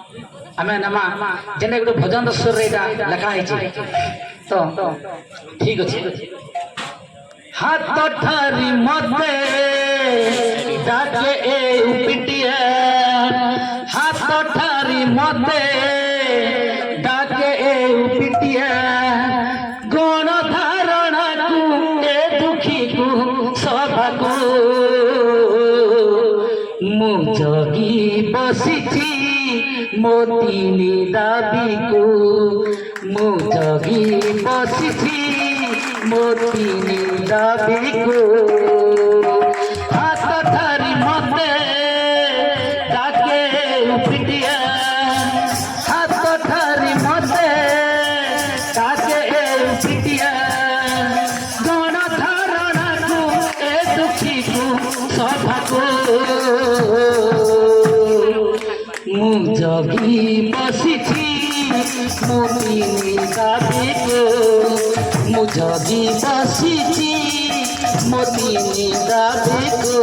आम नमा जेन गोटे भजन स्वर लिखाई तो ठीक अच्छे हाथ ठारी मते डाके ए पिटिया हाथ ठारी मते डाके ए पिटिया गण धारणा को ए दुखी को सभा को मु जगी बसिथी मोती दाबी को मु जगी बसिथी मोती दाबी को हाथ ठारी मते डाके पिटिया हाथ ठारी मते डाके पिटिया गण धारणा को ए दुखी को सभा को मु जगी बसिथी मोती दाबी को मु जगी बसिथी मोती दाबी को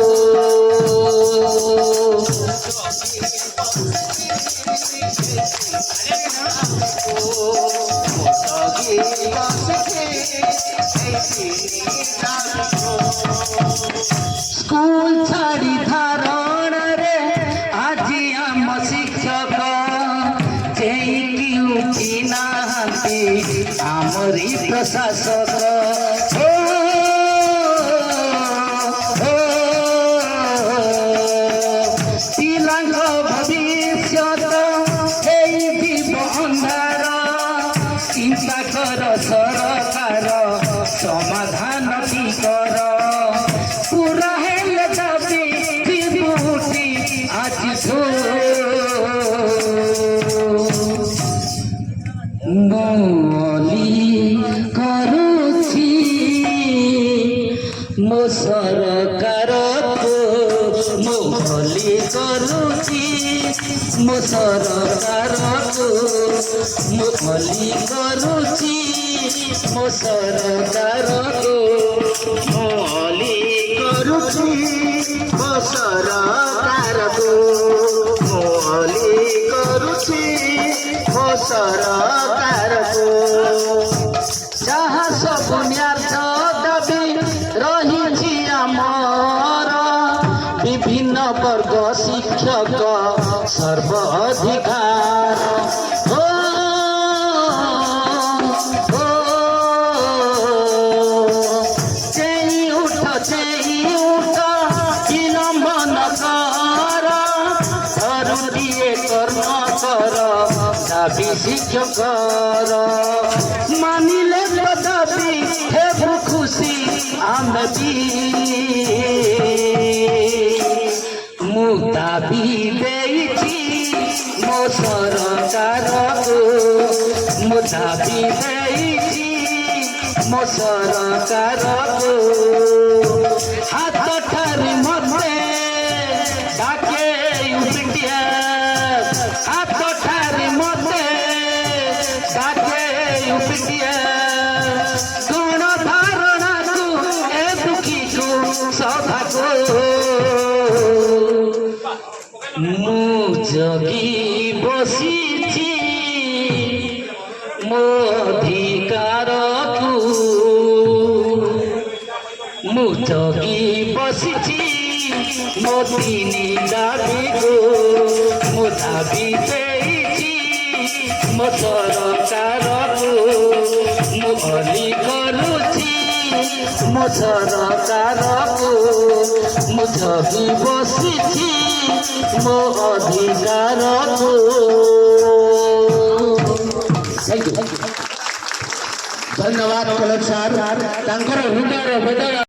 स्कूल छाड़ी धारण रे आज आम शिक्षक उठी नाहांती आमरी प्रशासक पिलांग भविष्यत अंधार चिंता कर सरकार समाधान की कर पूरा हेले दाबी उठी आज मोली करुची मो सरकार मोली करुची मो सरकार मोली करुची मो सरकार मोली करुची मो सरकार मोली करुची मो सरकार को जहाँ सब न्याय दाबी रही आमर विभिन्न वर्ग शिक्षक सर्व अधिकार दाबी शिक्षक मानिले दाबी हे खुशी आम मु दाबी देइछि मो सरकार को मु दाबी देइछि मो सरकार को हाथ ठारी मते डाके पिटिया हाथ ठारी मते डाके पिटिया गण धारणा को ए दुखी को सभा को मु जगी बसिथी मो अधिकार को मु जगी बसिथी मोती दाबी को मु दाबी देइछि मो सरकार को मु अली करुछि मो सरकार को मु जगी बसिथी मो अधिकार को धन्यवाद कलेक्टर हृदय